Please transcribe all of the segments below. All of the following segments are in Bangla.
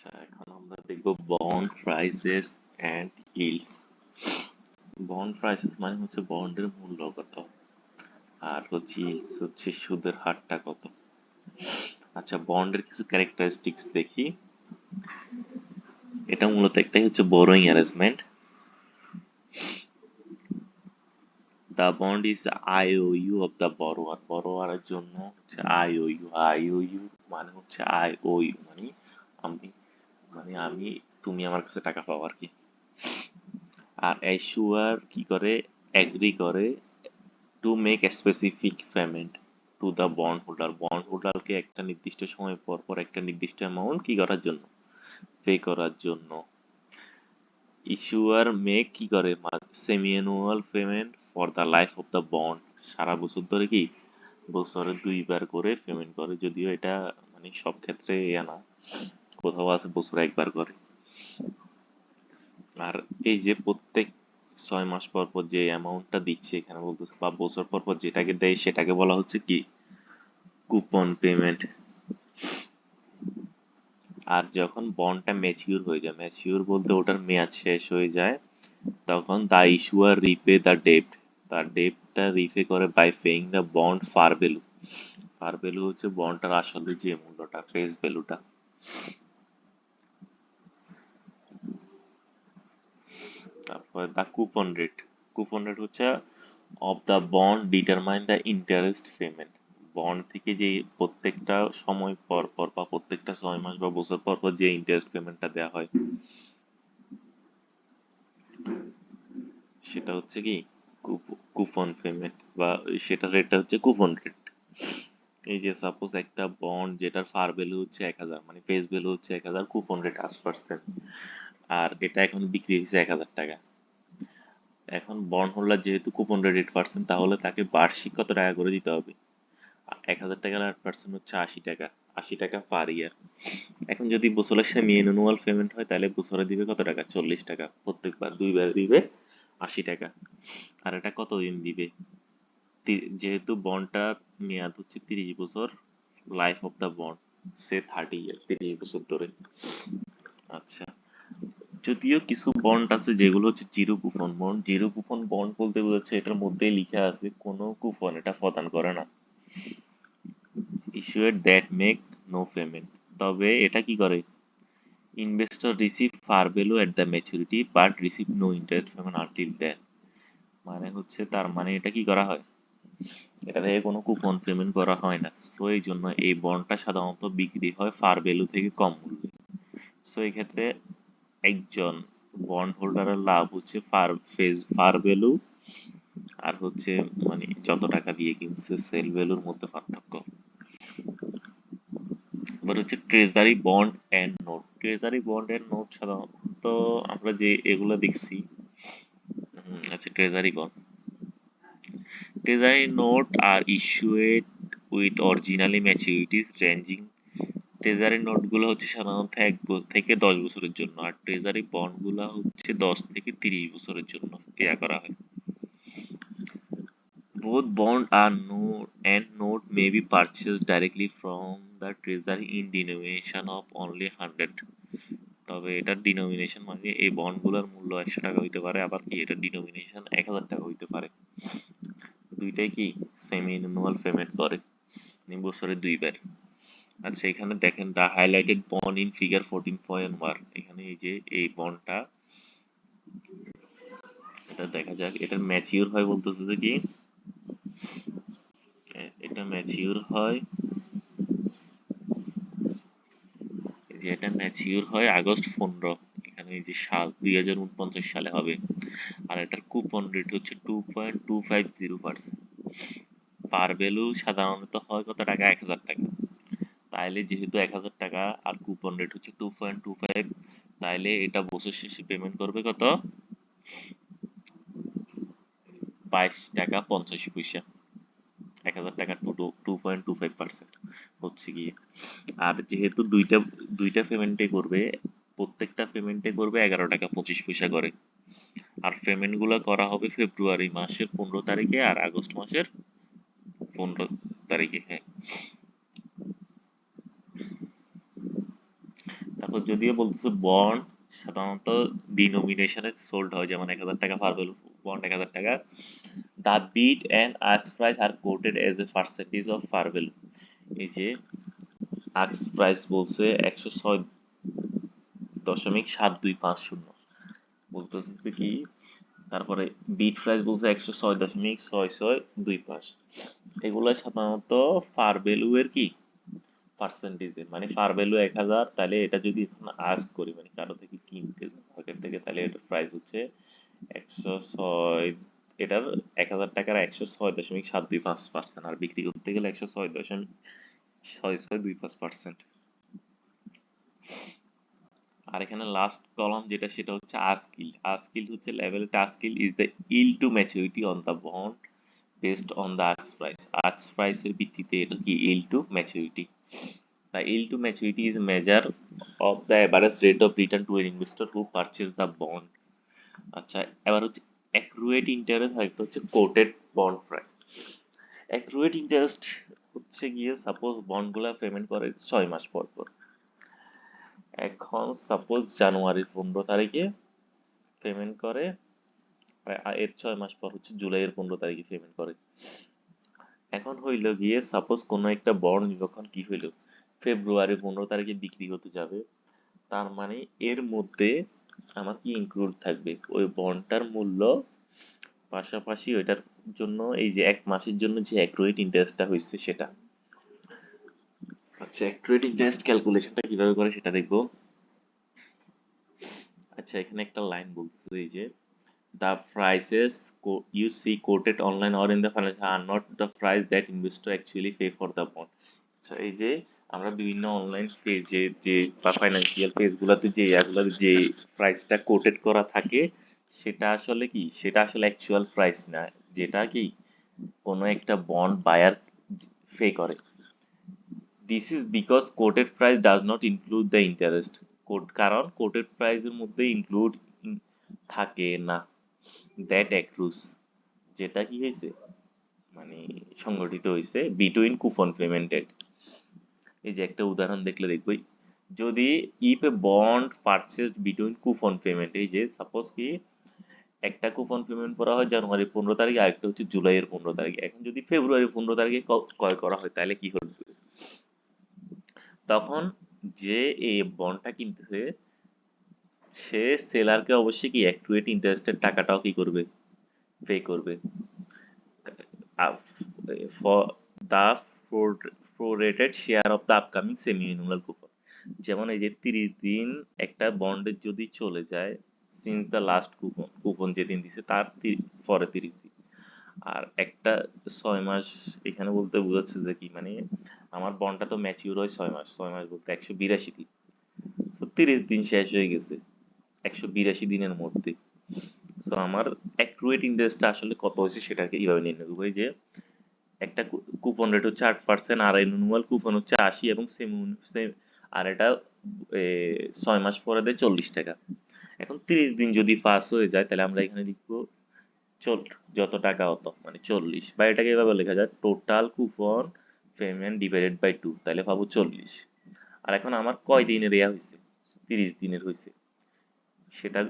আচ্ছা, এখন আমরা দেখব bond prices and yields. Bond prices মানে হচ্ছে বন্ডের মূল্য কত, আর হচ্ছে yields হচ্ছে সুদের হারটা কত। আচ্ছা, বন্ডের কিছু ক্যারেক্টারিস্টিক্স দেখি। এটা মূলত একটাই হচ্ছে borrowing arrangement. The bond is IOU of the borrower. বরোয়ারের জন্য হচ্ছে আইওইউ। আইওইউ মানে হচ্ছে আইওইউ মানে আমি আমি তুমি আমার কাছে টাকা পাও আর কি। আর এসুয়ার কি করে, এগ্রি করে to make specific payment to the bond holder. Bond হোল্ডারকে একটা নির্দিষ্ট সময় পর পর একটা নির্দিষ্ট অ্যামাউন্ট কি করার জন্য, পে করার জন্য। ইস্যুয়ার মেক কি করে, semi annual payment for the life of the bond. সারা বছর ধরে কি বছরে দুইবার করে পেমেন্ট করে, যদিও এটা সব ক্ষেত্রে ইয়া না, কোথাও আছে বছরে একবার করে। আর এই যে প্রত্যেক 6 মাস পর পর যে অ্যামাউন্টটা দিচ্ছে এখানে বলতেছে, বা বছর পর পর যেটাকে দেয় সেটাকে বলা হচ্ছে কি কুপন পেমেন্ট। আর যখন বন্ডটা ম্যাচিউর হয়ে যায়, ম্যাচিউর বলতে ওটার মেয়াদ শেষ হয়ে যায়, তখন the issuer repay the debt. তার ডেটটা রিপে করে by paying the bond par value. Par value হচ্ছে বন্ডটার আসলে যে মূল্যটা, ফেস ভ্যালুটা। তারপরে the coupon rate. Coupon rate হচ্ছে of the bond determine the interest payment. Bond থেকে যে প্রত্যেকটা সময় পর পর বা প্রত্যেকটা 6 মাস বা বছর পর পর যে ইন্টারেস্ট পেমেন্টটা দেওয়া হয় সেটা হচ্ছে কি কুপন পেমেন্ট, বা সেটা রেটটা হচ্ছে কুপন রেট। এই যে সাপোজ একটা বন্ড যেটার ফার ভ্যালু হচ্ছে 1,000, মানে ফেস ভ্যালু হচ্ছে 1,000, কুপন রেট 8%, আর এটা এখন বিক্রি হয়েছে 1,000 টাকা। এখন বন্ড হোল্ডার যেহেতু কুপন রেট 8%, তাহলে তাকে বার্ষিক কত টাকা করে দিতে হবে? 1,000 টাকার 8% হচ্ছে 80 টাকা। 80 টাকা পার ইয়ার। এখন যদি বছরে সেমি অ্যানুয়াল পেমেন্ট হয় তাহলে বছরে দিবে কত টাকা? 40 টাকা। প্রত্যেকবার দুইবার দিবে 80 টাকা। আর এটা কতদিন দিবে? যেহেতু বন্ডটার মেয়াদ হচ্ছে 30 বছর, লাইফ অফ দ্য বন্ড সে 30 ইয়ার, 30 বছর ধরে। আচ্ছা, যদিও কিছু বন্ড আছে যেগুলো হচ্ছে zero coupon bond. Zero coupon bond বলতে বোঝাচ্ছে এটার মধ্যে লিখা আছে কোনো কুপন এটা প্রদান করে না। Issued that make no payment. তবে এটা কি করে, investor receive par value at the maturity but receive no interest payment until then. মানে হচ্ছে তার মানে এটা কি করা হয়, এটা থেকে কোনো কুপন পেমেন্ট করা হয় না। সো এই জন্য এই বন্ডটা সাধারণত বিক্রি হয় ফার ভ্যালু থেকে কম মূল্যে। সো এই ক্ষেত্রে একজন বন্ড হোল্ডারের লাভ হচ্ছে ফার ভ্যালু আর হচ্ছে যত টাকা দিয়ে কিনছে সেল ভ্যালুর মধ্যে পার্থক্য। এবার হচ্ছে treasury bond and note. Treasury bond and note সাধারণত আমরা যে এগুলো দেখছি, আচ্ছা, treasury bond, treasury note are issued with originally maturities ranging. Treasury note গুলো হচ্ছে সাধারণত 1 থেকে 10 বছরের জন্য, আর ট্রেজারি বন্ড গুলা হচ্ছে 10 থেকে 30 বছরের জন্য ইয়া করা হয়। Both bond and note may be purchased directly from the treasury in denomination of only 100। তবে এটার ডিনোমিনেশন এই বন্ড গুলোর মূল্য 100 টাকা হইতে পারে, আবার কি এটার ডিনোমিনেশন 1,000 টাকা হইতে পারে। দুইটাই কি সেমি অ্যানুয়াল পেমেন্ট করে, বছরে দুইবার। আচ্ছা, এখানে দেখেন দা হাইলাইটেড বন্ড ইন ফিগার 14.1। এখানে এই যে এই বন্ডটা, এটা দেখা যাক, এটা ম্যাচিউর হয় বলতেছে যে কি, এটা ম্যাচিউর হয়, এটা ম্যাচিউর হয় আগস্ট 15। এখানে এই যে সাল 2049 সালে হবে। আর এটার কুপন রেট হচ্ছে 2.250%। পার ভ্যালু সাধারণত হয় কত টাকা? 1,000 টাকা। তাইলে যেহেতু 1,000 টাকা আর কুপন রেট হচ্ছে 2.25, তাইলে এটা বছর শেষে পেমেন্ট করবে কত? 22 টাকা 50 পয়সা। 1,000 টাকা 2.25% হচ্ছে গিয়ে। আর যেহেতু দুইটা দুইটা পেমেন্টে করবে, প্রত্যেকটা পেমেন্টে করবে 11 টাকা 25 পয়সা করে। আর পেমেন্ট গুলো করা হবে ফেব্রুয়ারি মাসের 15 তারিখে আর আগস্ট মাসের 15 তারিখে। হ্যাঁ, তারপর যদিও বলতেছে বন্ড সাধারণত ডিনোমিনেশনে সোল্ড হয়, যেমন 1,000 টাকা পার ভ্যালু বন্ড 1,000 টাকা, the bid and ask price are quoted as a percentage of par value. এই যে আস্ক প্রাইস বলছে 106.7250 বলতেছে কি, তারপরে বিট প্রাইস বলছে 106.6625। এগুলো সাধারণত ফার ভ্যালু এর কি পার্সেন্টেজে, মানে ফার ভ্যালু 1,000, তাহলে এটা যদি এখন আস্ক করি মানে কারো থেকে কিনতে মার্কেট থেকে, তাহলে এটার প্রাইস হচ্ছে 106, এটার 1,000 টাকার 106.725%, আর বিক্রি করতে গেলে 106.6625%। আর এখানে লাস্ট কলাম যেটা, সেটা হচ্ছে আস্কিল। আস্কিল হচ্ছে level ask yield is the yield to maturity on the bond based on the ask price. Ask প্রাইসের ভিত্তিতে এটা কি yield to maturity. The yield to maturity is a measure of the average rate of return to an investor who purchase the bond. আচ্ছা, এবার হচ্ছে accrued interest, আর একটা হচ্ছে quoted bond price। accrued interest হচ্ছে গিয়ে সাপোজ বন্ডগুলা পেমেন্ট করে 6 মাস পর পর। এখন সাপোজ জানুয়ারির 15 তারিখে পেমেন্ট করে, এর 6 মাস পর হচ্ছে জুলাইয়ের 15 তারিখে পেমেন্ট করে। এখন হইল গিয়ে সাপোজ কোনো একটা বন্ড যখন কি হইল ফেব্রুয়ারি 15 তারিখে বিক্রি হতে যাবে, তার মানে এর মধ্যে আমার কি ইনক্লুড থাকবে, ওই বন্ডটার মূল্য পাশাপাশি ওইটার জন্য এই যে 1 মাসের জন্য যে অ্যাক্রুয়েট ইন্টারেস্টটা হয়েছে সেটা। আচ্ছা, অ্যাক্রুয়েট ইন্টারেস্ট ক্যালকুলেশনটা কিভাবে করে সেটা দেখবো। আচ্ছা, এখানে একটা লাইন বলতেছে এই যে the prices you see quoted online or in the financial are not the price that investor actually pay for the bond। আচ্ছা, এই যে আমরা বিভিন্ন অনলাইন পেজে যে বা ফাইন্যান্সিয়াল পেজগুলোতে যে এগুলোর যে প্রাইসটা কোটেড করা থাকে, সেটা আসলে কি, সেটা আসলে অ্যাকচুয়াল প্রাইস না, যেটা কি কোনো একটা বন্ড বায়ার পে করে। This is because coated price does not include the interest. কারণ কোটেড প্রাইসের মধ্যে ইনক্লুড থাকে না দ্যাট অ্যাক্রুজ, যেটা কি হয়েছে মানে সংগঠিত হয়েছে বিটুইন কুপন পেমেন্টেড। এই যে একটা উদাহরণ দেখলে দেখবই, যদি if A bond purchase between coupon payment, এই যে সাপোজ কি একটা কুপন পেমেন্ট করা হয় জানুয়ারি 15 তারিখে, আরেকটা হচ্ছে জুলাইয়ের 15 তারিখে। এখন যদি ফেব্রুয়ারি 15 তারিখে ক্রয় করা হয় তাহলে কি হবে, তখন যে এই বন্ডটা কিনতেছে সে সেলারকে অবশ্যই কি অ্যাক্রুয়েট ইন্টারেস্টের টাকাটাও কি করবে, পে করবে for the prorated share of the upcoming semi-annual coupon। যেমন এই যে 30 দিন একটা বন্ডের যদি চলে যায় since the last coupon, coupon যেদিন দিছে তার পরে 30 দিন, আর একটা 6 মাস, এখানে বলতে বোঝাচ্ছে যে কি মানে আমার বন্ডটা তো ম্যাচিউর হয় 6 মাস, 6 মাস বলতে 182 দিন, তো 30 দিন শেষ হয়ে গেছে 182 দিনের মধ্যে। তো আমার অ্যাক্রুয়েট ইন্টারেস্টটা আসলে কত হয়েছে সেটাকে কিভাবে নির্ণয় করবো, এই যে একটা কুপন রেট হচ্ছে 8%, আর অ্যানুয়াল কুপন হচ্ছে 80, এবং আর এটা 6 মাস পরে দেয় 40 টাকা। এখন 30 দিন যদি পাস হয়ে যায় তাহলে আমরা এখানে লিখবো চল যত টাকা হতো মানে 40, বা এটাকে এভাবে লেখা যায় total coupon payment divided by 2, তাহলে পাবো 40। আর এখন আমার কয় দিনের ইয়া হয়েছে, 30 দিনের হয়েছে, সেটা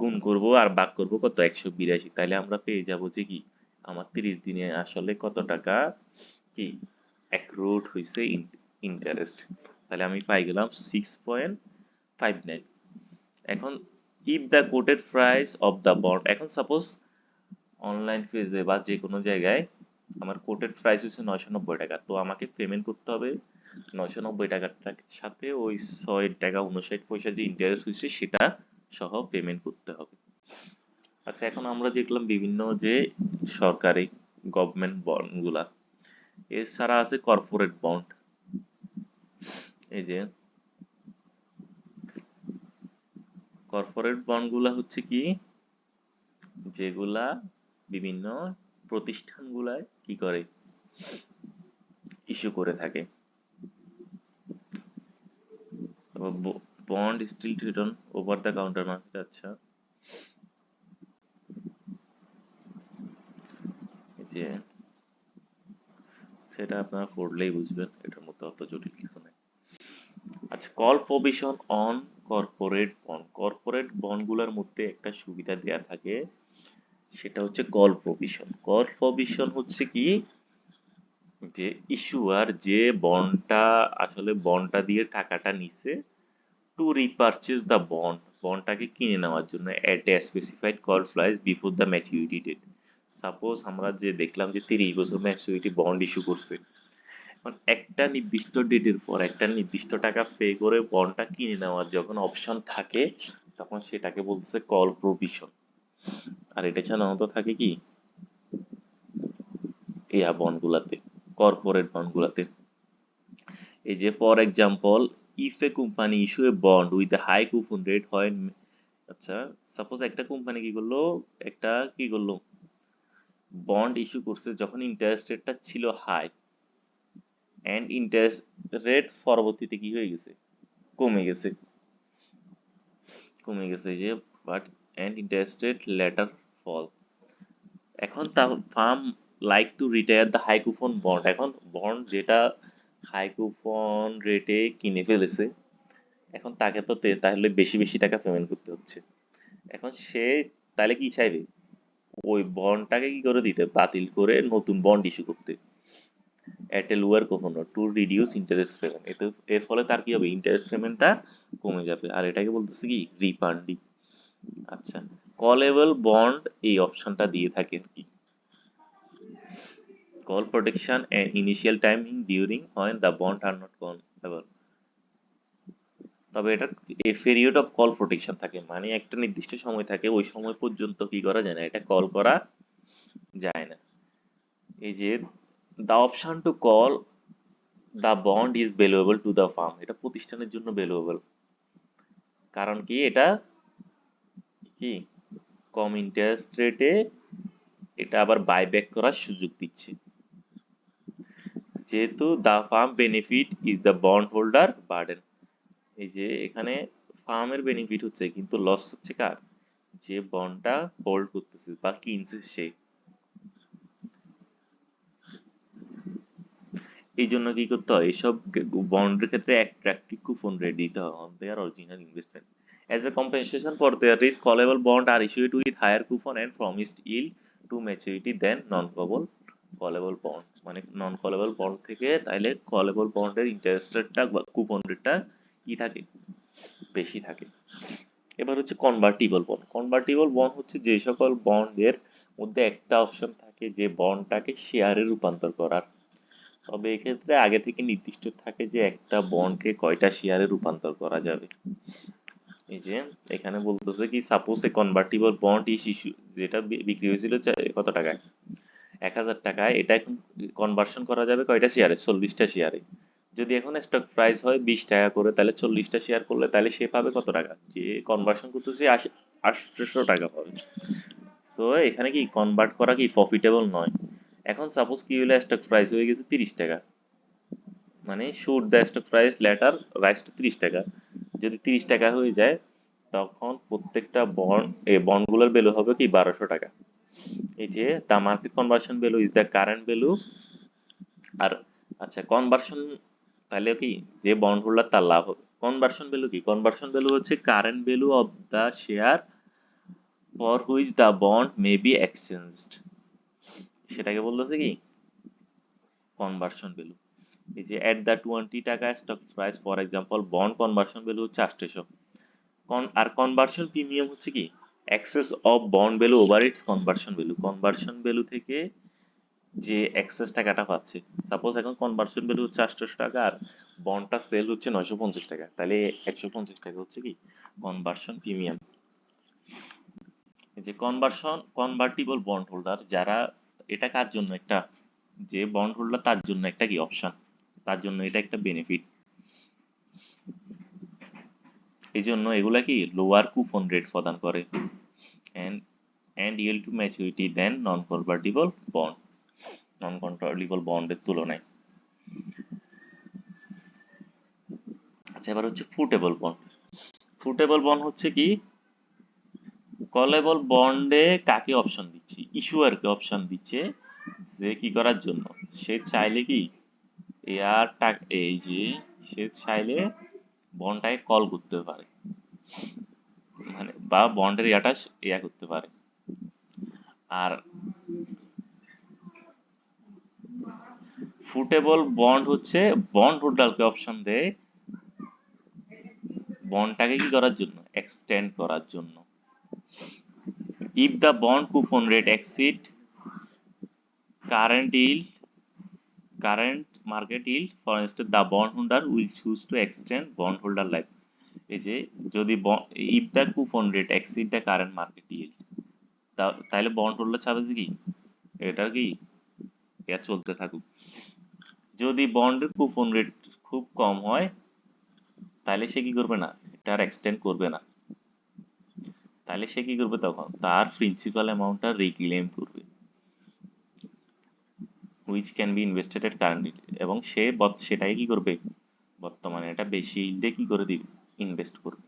গুণ করব আর ভাগ করব কত 182, তাহলে আমরা পেয়ে যাব যে কি আমার 30 দিনে আসলে কত টাকা কি অ্যাক্রুড হয়েছে ইন্টারেস্ট। তাহলে আমি পাই গেলাম 6.59। এখন if the coated price of the bond, এখন সাপোজ অনলাইন পেজে বা যে কোনো জায়গায় আমার কোটেড প্রাইস হচ্ছে 990 টাকা, তো আমাকে পেমেন্ট করতে হবে 990 টাকার সাথে ওই 6 টাকা 59 পয়সা যে ইন্টারেস্ট হয়েছে সেটা সহ পেমেন্ট করতে হবে। আচ্ছা, এখন আমরা দেখলাম বিভিন্ন যে সরকারি গভর্নমেন্ট বন্ড গুলা, এছাড়া আছে কর্পোরেট বন্ড। এই যে কর্পোরেট বন্ড গুলা হচ্ছে কি, যেগুলা বিভিন্ন প্রতিষ্ঠান গুলায় কি করে ইস্যু করে থাকে। Bond still return over the counter market. আচ্ছা, এই যে সেটা আপনারা পড়লেই বুঝবেন, এটার মধ্যে অত জটিল কিছু নেই। আচ্ছা, আচ্ছা, call provision on corporate bond. Corporate বন্ডগুলোর মধ্যে একটা সুবিধা দেয়া থাকে, সেটা হচ্ছে কল প্রভিশন। কল প্রভিশন হচ্ছে কি, যে ইস্যুয়ার যে বন্ডটা আসলে বন্ডটা দিয়ে টাকাটা নিছে টু রিপারচেজ দ্য বন্ড, বন্ডটাকে কিনে নেওয়ার জন্য at a specified call price before the maturity date. Suppose আমরা যে দেখলাম যে 30 বছর ম্যাচুরিটি বন্ড ইস্যু করছে, এখন একটা নির্দিষ্ট ডেটের পর একটা নির্দিষ্ট টাকা পে করে বন্ডটা কিনে নেওয়ার যখন অপশন থাকে, তখন সেটাকে বলতেছে কল প্রভিশন। আর এটা সাধারণত থাকে কি এয়া বন্ডগুলাতে, কর্পোরেট বন্ডগুলাতে। এই যে for example, if a company issue a bond with a high coupon rate হয়, আচ্ছা সাপোজ একটা কোম্পানি কি করলো বন্ড ইস্যু করছে যখন ইন্টারেস্ট রেটটা ছিল হাই, এন্ড ইন্টারেস্ট রেট পরবর্তীতে কি হয়ে গেছে, কমে গেছে, এই যে but and interest rate later fall. এখন তা firm like to retire the high coupon bond, এখন বন্ড যেটা হাই কুপন রেটে কিনে ফেলেছে, এখন তাকে তো তাহলে বেশি বেশি টাকা পেমেন্ট করতে হচ্ছে। এখন সে তাহলে কি চাইবে, ওই বন্ডটাকে কি করে দিতে, বাতিল করে নতুন বন্ড ইস্যু করতে at a lower coupon to reduce interest payment. এতে এর ফলে তার কি হবে, ইন্টারেস্ট পেমেন্টটা কমে যাবে, আর এটাকে বলতেছে কি রিফান্ডিং। আচ্ছা, কলেবল বন্ড এই অপশনটা দিয়ে থাকে আর কি, call protection and initial timing during when the bond are not callable। তবে এটা a period of call protection থাকে, মানে একটা নির্দিষ্ট সময় থাকে, ওই সময় পর্যন্ত কি করা যায় না, এটা কল করা যায় না। এই যে the option to call the bond is valuable to the farm, এটা প্রতিষ্ঠানের জন্য ভ্যালুয়েবল। কারণ কি, এটা কি কম ইন্টারেস্ট রেটে এটা আবার বাইব্যাক করার সুযোগ দিচ্ছে, যেহেতু the farm benefit is the bond holder burden. এই যে এখানে ফার্মের বেনিফিট হচ্ছে, কিন্তু লস হচ্ছে কার, যে বন্ডটা হোল্ড করতেছে বা কিনছে সে। এই জন্য কি করতে হয়, এইসব বন্ডের ক্ষেত্রে অ্যাট্রাকটিভ কুপন রেট দিতে হয় on their original investment. As a compensation for their risk, callable bond are issued with higher coupon and promised yield to maturity than non callable bond. মানে নন কলেবল বন্ড থেকে তাইলে কলেবল বন্ডের ইন্টারেস্ট রেটটা বা কুপন রেটটা কি থাকে, বেশি থাকে। এবার হচ্ছে কনভার্টিবল বন্ড। কনভার্টিবল বন্ড হচ্ছে যে সকল বন্ডের মধ্যে একটা অপশন থাকে যে বন্ডটাকে শেয়ারে রূপান্তর করার। তবে এক্ষেত্রে আগে থেকে নির্দিষ্ট থাকে যে একটা বন্ডকে কয়টা শেয়ারে রূপান্তর করা যাবে। এই যে এখানে বলতেছে কি, সাপোজ এ কনভার্টিবল বন্ড ইস ইস্যু, যেটা বিক্রি হয়েছিল কত টাকায়, 1,000 টাকায়, এটা এখন কনভার্সন করা যাবে কয়টা শেয়ারে, 40টা শেয়ারে। যদি এখন স্টক প্রাইস হয় 20 টাকা করে, তাহলে 40টা শেয়ার করলে তাহলে সে পাবে কত টাকা, যে কনভার্সন করতেছে 800 টাকা পাবে। সো এখানে কি কনভার্ট করা কি প্রফিটেবল নয়। এখন সাপোজ কি হলো, স্টক প্রাইস হয়ে গেছে 30 টাকা, মানে should the stock price letter rise to 30 টাকা। যদি 30 টাকা হয়ে যায়, তখন প্রত্যেকটা বন্ড এই বন্ডগুলোর ভ্যালু হবে কি 1200 টাকা। এই যে the market conversion value is the current value. আর আচ্ছা কনভার্সন, তাহলে কি যে বন্ড হোল্ডার তার লাভ হবে। কনভার্সন ভ্যালু কি, কনভার্সন ভ্যালু হচ্ছে current value of the share for which the bond may be exchanged, সেটাকে বলতেছে কি কনভার্সন ভ্যালু। এই যে এট দ্য 20 টাকা stock price for example, bond conversion value হচ্ছে 800। আর কনভার্সন প্রিমিয়াম হচ্ছে কি access of bond value over it's conversion value, conversion value থেকে যে এক্সেস টাকাটা পাচ্ছে। সাপোজ এখন কনভার্সন ভ্যালু হচ্ছে 800 টাকা, আর বন্ডটা সেল হচ্ছে 950 টাকা, তাহলে 150 টাকা হচ্ছে কি কনভার্সন প্রিমিয়াম। যে কনভার্টিবল বন্ড হোল্ডার যারা, এটা কার জন্য একটা, যে বন্ড হোল্ডার তার জন্য একটা কি অপশন, তার জন্য এটা একটা বেনিফিট। এই জন্য এগুলা কি লোয়ার কুপন রেট প্রদান করে and yield to maturity than non-convertible bond, non-convertible বন্ডের তুলনায়। আচ্ছা এবার হচ্ছে ফুটেবল বন্ড। ফুটেবল বন্ড হচ্ছে কি, কলেবল বন্ডে কাকে অপশন দিচ্ছে, ইস্যুয়ারকে অপশন দিচ্ছে, যে কি করার জন্য, সে চাইলে কি এই যে সে চাইলে বন্ডটাকে কল করতে পারে, মানে বা বন্ডের ইয়াটা ইয়া করতে পারে। আর ফুটেবল বন্ড হচ্ছে বন্ড হোল্ডারকে অপশন দেয় বন্ডটাকে কি করার জন্য, এক্সটেন্ড করার জন্য। If the bond coupon rate exceed current yield current market yield, for instance the bondholder will choose to extend bondholder life। এই যে যদি if the coupon rate exceed the current market yield, তাহলে বন্ড হোল্ডার চাবে যে কি এটা কি এটা চলতে থাকুক। যদি বন্ডের কুপন রেট খুব কম হয় তাহলে সে কি করবে না, এটা আর এক্সটেন্ড করবে না। তাহলে সে কি করবে, তখন তার প্রিন্সিপাল অ্যামাউন্টটা রিক্লেম করবে, which can be invested at current rate, এবং সে সেটাই কি করবে, বর্তমানে এটা বেশি ইল্ডে কি করে দিবে, ইনভেস্ট করবে।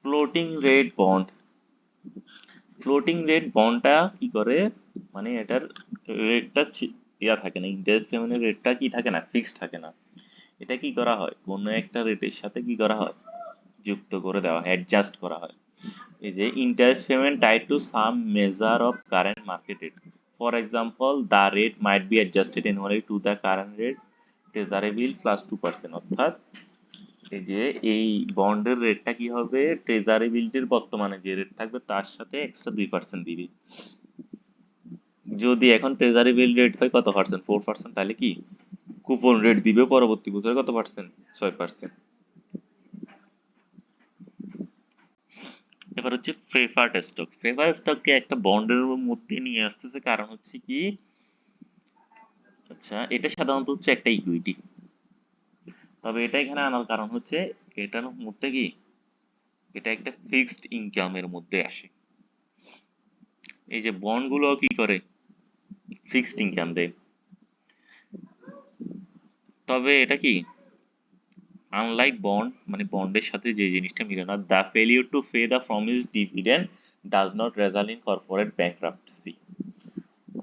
Floating rate bond, floating rate বন্ডটা কি করে, মানে এটার রেটটা ইয়া থাকে না, ইন্টারেস্ট পেমেন্টের রেটটা কি থাকে না, ফিক্সড থাকে না। এটা কি করা হয়, কোনো একটা রেটের সাথে কি করা হয়, যুক্ত করে দেওয়া হয়, অ্যাডজাস্ট করা হয়। এই যে interest payment tied to some measure of current market rate, for example the rate might be adjusted annually to the current rate treasury bill plus 2%। অর্থাৎ এই যে এই বন্ডের রেটটা কি হবে, ট্রেজারি বিলটির বর্তমানে যে রেট থাকবে তার সাথে এক্সট্রা 2% দিবে। যদি এখন ট্রেজারি বিল রেট হয় কত পার্সেন্ট, 4%, তাহলে কি কুপন রেট দিবে পরবর্তী বছরে কত পার্সেন্ট, 6%। এবার হচ্ছে প্রেফার্ড স্টক। প্রেফার্ড স্টককে একটা বন্ডের মধ্যে নিয়ে আসতেছে, কারণ হচ্ছে কি, আচ্ছা এটা সাধারণত হচ্ছে একটা ইকুইটি, তবে এটা এখানে আনার কারণ হচ্ছে এটার মধ্যে কি, এটা একটা ফিক্সড ইনকামের মধ্যে আসে। এই যে বন্ড গুলো কি করে, ফিক্সড ইনকাম দেয়। তবে এটা কি, আনলাইক বন্ড, মানে বন্ডের সাথে যে জিনিসটা মিলে না, the failure to pay the promise dividend does not result in corporate bankruptcy.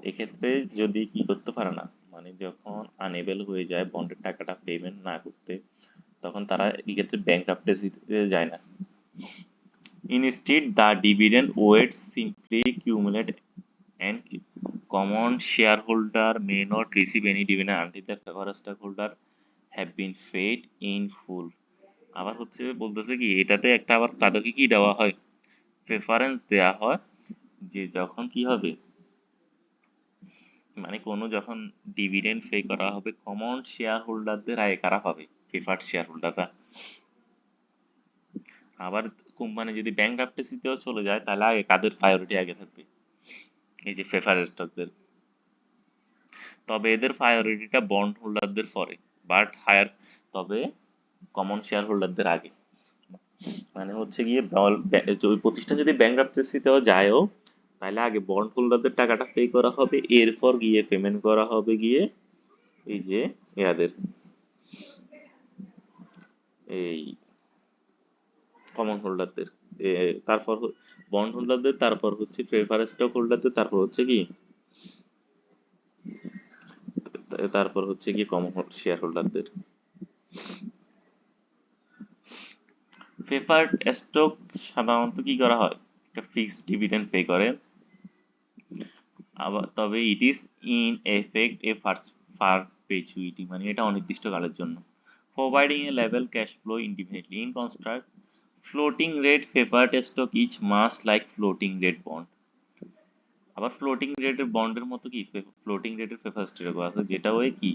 এক্ষেত্রে যদি কি করতে পারে না, মানে যখন আনএবল হয়ে যায় বন্ডের টাকাটা পেমেন্ট না করতে, তখন তারা এক্ষেত্রে ব্যাংক্রাপ্টসিতে যায় না। Instead the dividend wait simply accumulate and common shareholder may not receive any dividend until the preferred stockholder have been paid in full। আবার হচ্ছে বলতেছে কি, এটাতে একটা আবার তাদেরকে কি দেওয়া হয়, প্রেফারেন্স দেওয়া হয়, যে যখন কি হবে, মানে কোনো যখন ডিভিডেন্ড পে করা হবে, কমন শেয়ার হোল্ডারদের আয় কারা পাবে, প্রেফার্ড শেয়ার হোল্ডাররা। আবার কোম্পানি যদি ব্যাংক্রাপ্টেসিতেও চলে যায় তাহলে আগে কাদের প্রায়োরিটি আগে থাকবে, এই যে প্রেফারেন্স স্টকদের। তবে এদের প্রায়োরিটিটা বন্ড হোল্ডারদের পরে, বাট হায়ার, তবে কমন শেয়ার হোল্ডারদের আগে। মানে হচ্ছে গিয়ে ওই প্রতিষ্ঠান যদি ব্যাংক্রাপ্টেসিতেও যায়ও, তাহলে আগে বন্ড হোল্ডারদের টাকাটা পে করা হবে, এরপর গিয়ে পেমেন্ট করা হবে গিয়ে এই যে ইয়াদের, এই কমন হোল্ডারদের, তারপর বন্ড হোল্ডারদের, তারপর হচ্ছে প্রেফারেন্স স্টক হোল্ডারদের, তারপর হচ্ছে কি, তারপর হচ্ছে কি কমন শেয়ার হোল্ডারদের। প্রেফার্ড স্টক সাধারণত কি করা হয়, একটা ফিক্সড ডিভিডেন্ড পে করে। আবার তবে it is in effect a perpetuity, মানে এটা অনির্দিষ্টকালের জন্য। Providing a level cash flow indefinitely in construct floating rate preferred stock is much like floating rate bond. আবার ফ্লোটিং রেটের বন্ডের মতো কি ফ্লোটিং রেটের প্রেফারেন্স স্টক আছে, যেটা ওই কি,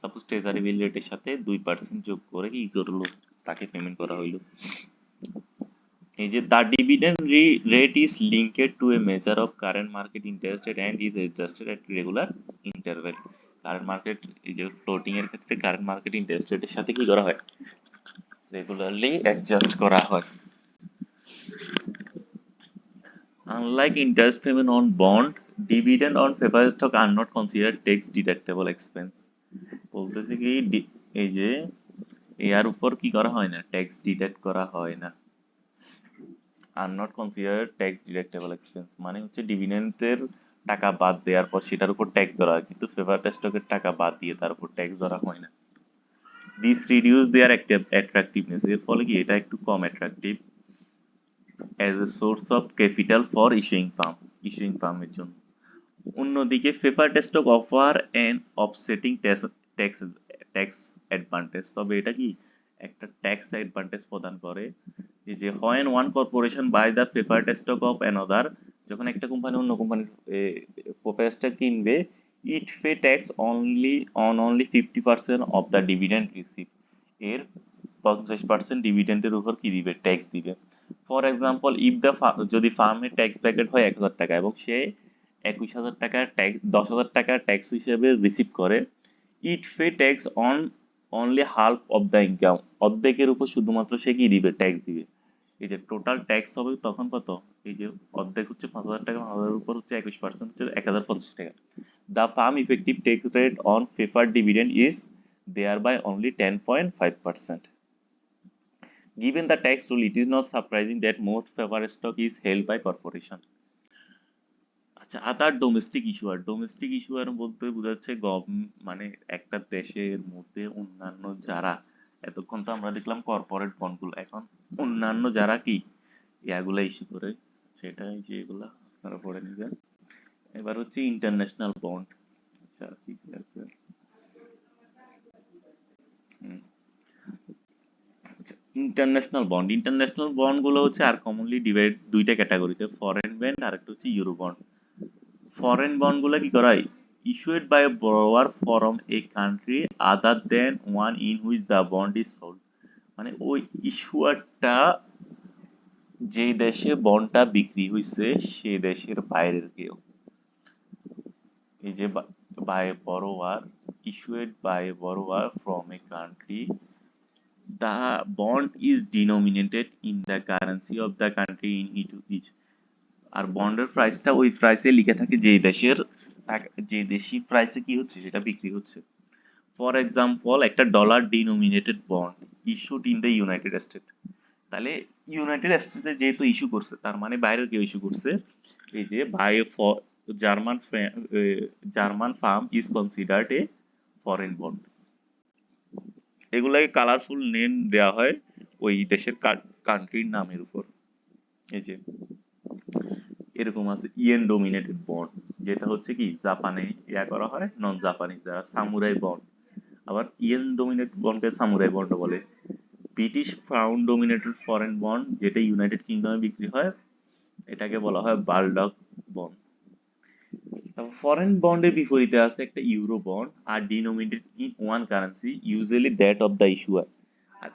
সাপোজ ট্রেজারি বিল রেটের সাথে 2% যোগ করে কি করলো, তাকে পেমেন্ট করা হইলো। এই যে the dividend rate is linked to a measure of current market interest rate and is adjusted at regular interval। Current market, এই যে ফ্লোটিং এর ক্ষেত্রে কারেন্ট মার্কেট ইন্টারেস্ট রেটের সাথে কি করা হয়, রেগুলারলি অ্যাডজাস্ট করা হয়। Unlike interest payment on bond, dividend on preferred stock are not considered tax deductible expense। বলতেছে কি এই যে এর উপর কি করা হয় না, ট্যাক্স ডিডাক্ট করা হয় না। Are not considered tax deductible expense, মানে হচ্ছে ডিভিডেন্ডের টাকা বাদ দেওয়ার পর সেটার উপর ট্যাক্স ধরা হয়, কিন্তু ফেভার স্টকের টাকা বাদ দিয়ে তার উপর ট্যাক্স ধরা হয় না। দিস রিডিউস দেয়ার অ্যাট্রাকটিভনেস, এর ফলে কি এটা একটু কম attractive as a source of capital for issuing ফার্মের জন্য। অন্যদিকে favour stock offer and offsetting tax tax advantage, তবে এটা কি একটা ট্যাক্স অ্যাডভান্টেজ প্রদান করে। এই যে when one corporation buy the preferred stock of another, যখন একটা কোম্পানি অন্য কোম্পানির প্রেফার স্টক কিনবে, it pay tax only 50% of the dividend receive, এর 50% ডিভিডেন্ডের উপর কি দিবে, ট্যাক্স দিবে। ফর এক্সাম্পল, ইফ দ্য যদি ফার্মের ট্যাক্স প্যাকেট হয় 1,000 টাকা এবং সে 21,000 টাকার ট্যাক্স 10,000 টাকার ট্যাক্স হিসেবে রিসিভ করে, it pay tax on only half of the income, অর্ধেকের উপর শুধুমাত্র সে কি দিবে, ট্যাক্স দিবে। এই যে টোটাল ট্যাক্স হবে তখন কত, এই যে অর্ধেক হচ্ছে 5,000 টাকা, 5,000 উপর হচ্ছে 21% হচ্ছে 1,050 টাকা। The firm effective tax rate on preferred dividend is thereby only 10.5%. Given the tax rule, it is not surprising that most preferred stock is held by corporation. আচ্ছা, আদার ডোমেস্টিক ইস্যুয়ার বলতে বোঝাচ্ছে মানে একটা দেশের মধ্যে অন্যান্য যারা, এতক্ষণ তো আমরা দেখলাম কর্পোরেট বন্ডগুলো, এখন অন্যান্য যারা কি ইয়াগুলা ইস্যু করে, সেটা যে এগুলা আপনারা পড়ে নিবেন। এবার হচ্ছে ইন্টারন্যাশনাল বন্ড। আচ্ছা, ঠিক আছে। ইন্টারন্যাশনাল বন্ড গুলো হচ্ছে আর কমনলি ডিভাইড দুইটা ক্যাটাগরিতে, ফরেন বন্ড আর একটা হচ্ছে ইউরো বন্ড। ফরেন বন্ড গুলো কি করা হয়, issued by a borrower from a country other than one in which the bond is sold, মানে ওই ইস্যুয়ারটা যে দেশে বন্ডটা বিক্রি হয়েছে সে দেশের বাইরের কেউ। এই যে by borrower, issued by a borrower from a country, the bond is denominated in the currency of the country in which, আর বন্ডের প্রাইসটা ওই প্রাইসে লিখে থাকে যে দেশের যে দেশি প্রাইসে কি হচ্ছে সেটা বিক্রি হচ্ছে। ফর এক্সাম্পল, একটা dollar denominated bond issued in the United State, তাহলে ইউনাইটেড স্টেটে যেহেতু ইস্যু করছে তার মানে বাইরের কেউ ইস্যু করছে। এই যে by German German firm is considered a foreign bond. এগুলাকে কালারফুল নেম দেওয়া হয় ওই দেশের কান্ট্রির নামের উপর। এই যে এরকম আছে ইয়েন ডোমিনেটেড বন্ড, যেটা হচ্ছে কি জাপানে ইয়া করা হয়, নন জাপানিজ যারা সামুরাই বন্ড। আবার ইয়েন ডোমিনেটেড বন্ডকে সামুরাই বন্ড বলে। British pound dominated foreign bond, যেটা ইউনাইটেড কিংডমে বিক্রি হয়, এটাকে বলা হয় বালডক বন্ড। ফরেন বন্ডের বিপরীতে আছে একটা ইউরো বন্ড, আর denominated in one currency, usually that of the issuer. আর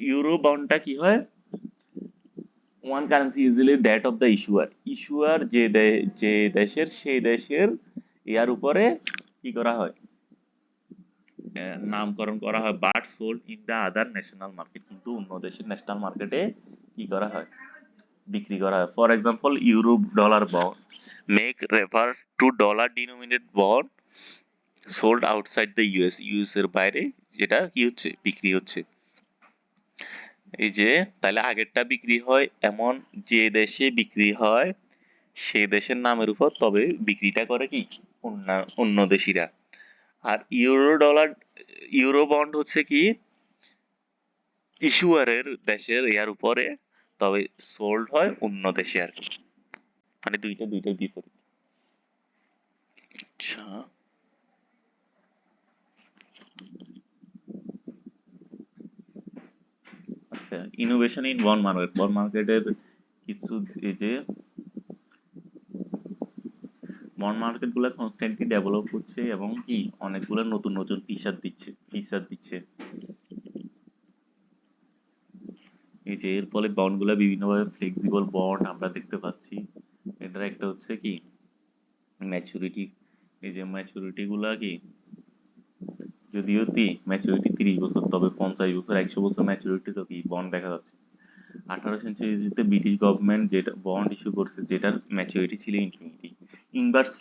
ইউরো বন্ডটা কি হয়, one currency usually that of the issuer যে দেশের সেই দেশের ইয়ার উপরে কি করা হয়, নামকরণ করা হয়, but sold in the other national market, কিন্তু অন্য দেশের ন্যাশনাল মার্কেটে কি করা হয়, বিক্রি করা হয়। For example, euro dollar bond make refer to dollar denominated bond sold outside the US এর বাইরে, যেটা কি হচ্ছে, বিক্রি হচ্ছে। এই যে তাহলে আগেরটা বিক্রি হয় এমন যে দেশে বিক্রি হয় সে দেশের নামের উপর, তবে বিক্রিটা করে কি অন্য দেশিরা। আর ইউরো বন্ড হচ্ছে কি ইস্যুয়ারের দেশের ইয়ার উপরে, তবে সোল্ড হয় অন্য দেশে আর কি, মানে দুইটার বিপরীত। আচ্ছা, আচ্ছা, ইনোভেশন ইন বন্ড মার্কেটের কিছু, এই যে বন্ড মার্কেট গুলো কনস্ট্যান্টলি ডেভেলপ হচ্ছে এবং কি অনেকগুলো নতুন ফিচার দিচ্ছে। এই যে এর ফলে বন্ড গুলা বিভিন্নভাবে ফ্লেক্সিবল বন্ড আমরা দেখতে পাচ্ছি। এটার একটা হচ্ছে কি ম্যাচুরিটি, এই যে ম্যাচুরিটি গুলা কি, যদিও ম্যাচুরিটি 30 বছর, তবে 50 বছর, 100 বছর ম্যাচুরিটি তো কি বন্ড দেখা যাচ্ছে। 18th সেঞ্চুরিতে ব্রিটিশ গভর্নমেন্ট যেটা বন্ড ইস্যু করছে, যেটার ম্যাচুরিটি ছিল ইনফিনিটি। ইনভার্স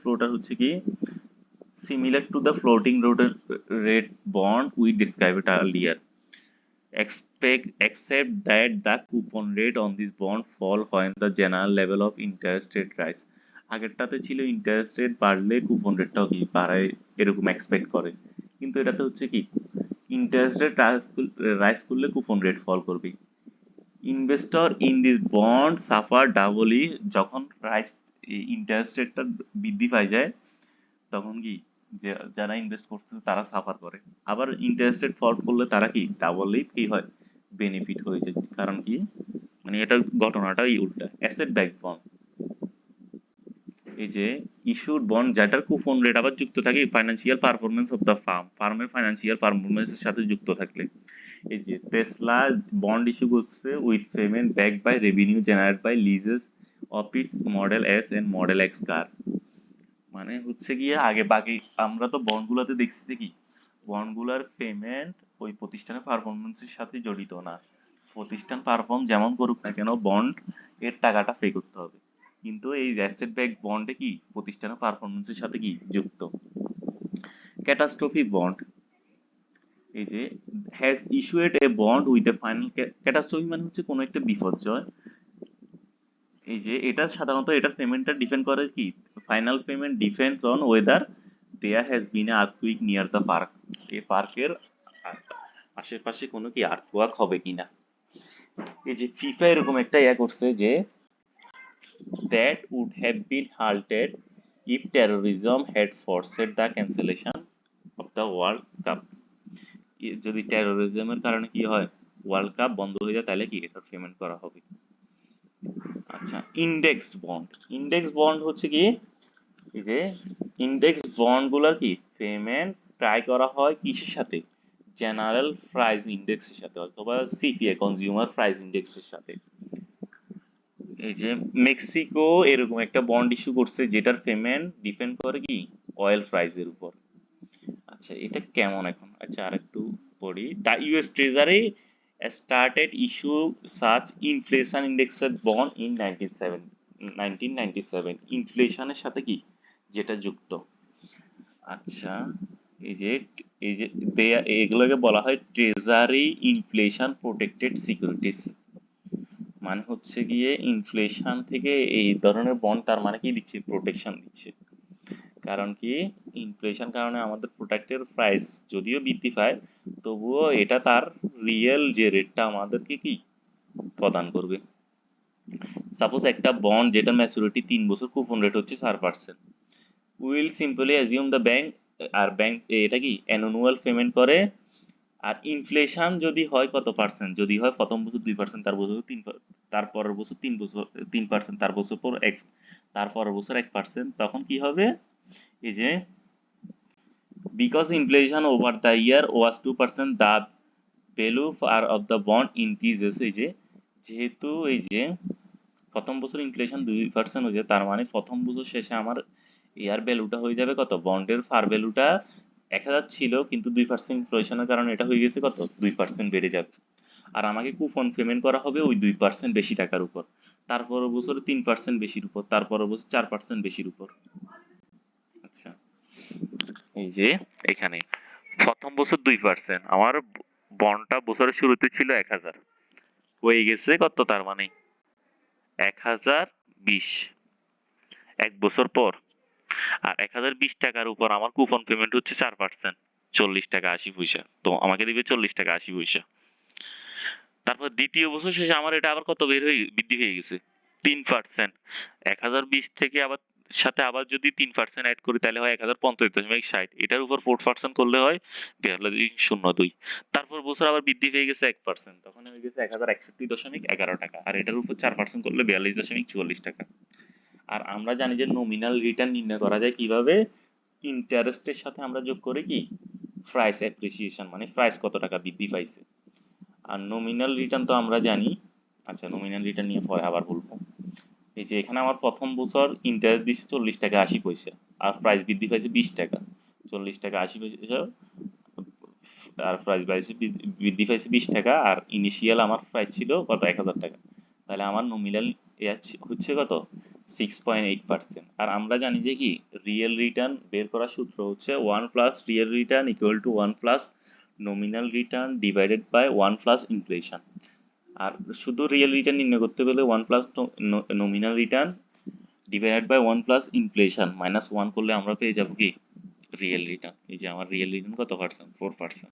ফ্লোটার হচ্ছে কি similar to the floating rate bond we described earlier. accept that the coupon rate on this bond fall when the general level of interest rate rise. আগেরটাতে ছিল ইন্টারেস্ট রেট বাড়লে কুপন রেটটাও কি বাড়ায় এরকম এক্সপেক্ট করে, কিন্তু এটাতে হচ্ছে কি ইন্টারেস্ট রেট রাইজ করলে কুপন রেট ফল করবে। Investor in this bond suffer doubly, যখন প্রাইস ইন্টারেস্ট রেটটা বৃদ্ধি পাই যায় তখন কি যারা ইনভেস্ট করতেছে তারা সাফার করে, আবার ইন্টারেস্ট রেট ফল করলে তারা কি ডাবলি কি হয় বেনিফিট হয়ে যায়। কারণ কি মানে এটা ঘটনাটাই উল্টা। অ্যাসেট ব্যাক বন্ড, এই যে ইস্যুড বন্ড যেটার কুপন রেট আবার যুক্ত থাকে ফাইন্যান্সিয়াল পারফরমেন্স অফ দ্য ফার্মের ফাইন্যান্সিয়াল পারফরমেন্সের সাথে যুক্ত থাকলে। এই যে টেসলা বন্ড ইস্যু করছে with payment back by revenue generate by leases of its model S and model X car. মানে হচ্ছে গিয়ে আগে বাকি আমরা তো বন্ডগুলোতে দেখছি কি বন্ডগুলোর পেমেন্ট ওই প্রতিষ্ঠানের পারফরমেন্সের সাথে জড়িত না, প্রতিষ্ঠান পারফর্ম যেমন করুক না কেন বন্ড এর টাকাটা পে করতে হবে। কিন্তু এই অ্যাসেট ব্যাক বন্ডে কি প্রতিষ্ঠানের পারফরমেন্সের সাথে কি যুক্ত। ক্যাটাস্ট্রফি বন্ড, এই যে has issued a bond with A final, catastrophe মানে হচ্ছে কোনো একটা বিপর্যয়। এই যে এটা সাধারণত এটার পেমেন্টটা ডিপেন্ড করে কি final payment depends on whether there has been a earthquake near the park, এই পার্কের আশেপাশে কোনো কি আর্থওয়ার্ক হবে কিনা। এই যে ফিফা এরকম একটা ইয়া করছে যে that would have been halted if terrorism had forced the cancellation of the World Cup. যদি টেরোরিজমের কারণে কি হয় ওয়ার্ল্ড কাপ বন্ধ হয়ে যায় তাহলে কি এটা পেমেন্ট করা হবে। আচ্ছা ইন্ডেক্সড বন্ড, ইন্ডেক্স বন্ড হচ্ছে কি এই যে ইন্ডেক্স বন্ড গুলার কি পেমেন্ট ট্রাই করা হয় কিসের সাথে জেনারেল প্রাইস ইন্ডেক্সের সাথে অথবা সিপিআই কনজিউমার প্রাইস ইন্ডেক্সের সাথে। এই যে মেক্সিকো এরকম একটা বন্ড ইস্যু করছে যেটার পেমেন্ট ডিপেন্ড করে কি অয়েল প্রাইসের উপর। আচ্ছা এটা কেমন এখন, আচ্ছা আরেকটু পড়ি। The US treasury started issue such inflation indexed bond in 1997, ইনফ্লেশনের সাথে কি যেটা যুক্ত। আচ্ছা এই যে এগুলোকে বলা হয় ট্রেজারি ইনফ্লেশন প্রোটেক্টেড সিকিউরিটিজ, মানে হচ্ছে গিয়ে ইনফ্লেশন থেকে এই ধরনের বন্ড তার মানে কি দিচ্ছে প্রোটেকশন দিচ্ছে। কারণ কি ইনফ্লেশন কারণে আমাদের প্রোডাক্টের প্রাইস যদিও বৃদ্ধি পায় তবুও এটা তার রিয়েল যে রেটটা আমাদেরকে কি প্রদান করবে। সাপোজ একটা বন্ড যেটা ম্যাচুরিটি 3 বছর কুপন রেট হচ্ছে 4%, will simply assume the bank, আর ব্যাংক এটা কি অ্যানুয়াল পেমেন্ট করে। আর ইনফ্লেশন যদি হয় কত পার্সেন্ট, যদি হয় প্রথম বছর 2%, তার বছর 3, তার পরের বছর 3 বছর 3%, তার বছর পর 1, তার পরের বছর 1%, তখন কি হবে এই যে because inflation over the year was 2%, the value of the bond increases। এই যে যেহেতু এই যে প্রথম বছর ইনফ্লেশন 2% হয়ে যায় তার মানে প্রথম বছর শেষে আমার ইয়ার ভ্যালুটা হয়ে যাবে কত, বন্ডের ফার ভ্যালুটা 1000 ছিল কিন্তু 2% ইনফ্লেশনের কারণে এটা হয়ে গেছে কত 2% বেড়ে যাবে। আর আমাকে কুপন পেমেন্ট করা হবে ওই 2% বেশি টাকার উপর, তারপর বছরে 3% বেশির উপর, তারপর বছর 4% বেশির উপর। আচ্ছা এই যে এখানে প্রথম বছর 2%, আমার বন্ডটা বছরের শুরুতে ছিল 1000, হয়ে গেছে কত তার মানে 1020 এক বছর পর। আর 1020 টাকার উপর আমার কুপন পেমেন্ট হচ্ছে 4%, 40 টাকা 80 পয়সা, তো আমাকে দিবে 40 টাকা 80 পয়সা। তারপর দ্বিতীয় বছর শেষে আমার এটা আবার কত বৃদ্ধি হয়ে গেছে 3%, 1020 থেকে আবার সাথে আবার যদি 3% অ্যাড করি তাহলে হয় 1050.60, এটার উপর 4% করলে হয় 4202। তারপর বছর আবার বৃদ্ধি পেয়ে গেছে 1%, তখন হয়ে গেছে 1061.11 টাকা, আর এটার উপর 4% করলে 42.44 টাকা। আর আমরা জানি যে নমিনাল রিটার্ন নির্ণয় করা যায় কিভাবে, ইন্টারেস্টের সাথে আমরা যোগ করি কি প্রাইস অ্যাপ্রিসিয়েশন, মানে প্রাইস কত টাকা বৃদ্ধি পাইছে। আর নমিনাল রিটার্ন তো আমরা জানি, আচ্ছা নমিনাল রিটার্ন নিয়ে পরে আবার বলবো। এই যে এখানে আমার প্রথম বছর ইন্টারেস্ট দিচ্ছে 40 টাকা 80 পয়সা, আর প্রাইস বৃদ্ধি পাইছে 20 টাকা, 40 টাকা 80 পয়সা, আর প্রাইস বৃদ্ধি পাইছে 20 টাকা, আর ইনিশিয়াল আমার প্রাইস ছিল কত 1000 টাকা, তাহলে আমার নমিনাল হচ্ছে কত 6.8%। আর আমরা জানি যে কি রিয়েল রিটার্ন বের করার সূত্র হচ্ছে 1 plus real return equal to 1 plus nominal return divided by 1 plus inflation. আর শুধু রিয়েল রিটার্ন নির্ণয় করতে গেলে 1 plus nominal return divided by 1 plus inflation -1 করলে আমরা পেয়ে যাবো কি রিয়েল রিটার্ন। এই যে আমার রিয়েল রিটার্ন কত পার্সেন্ট, 4%।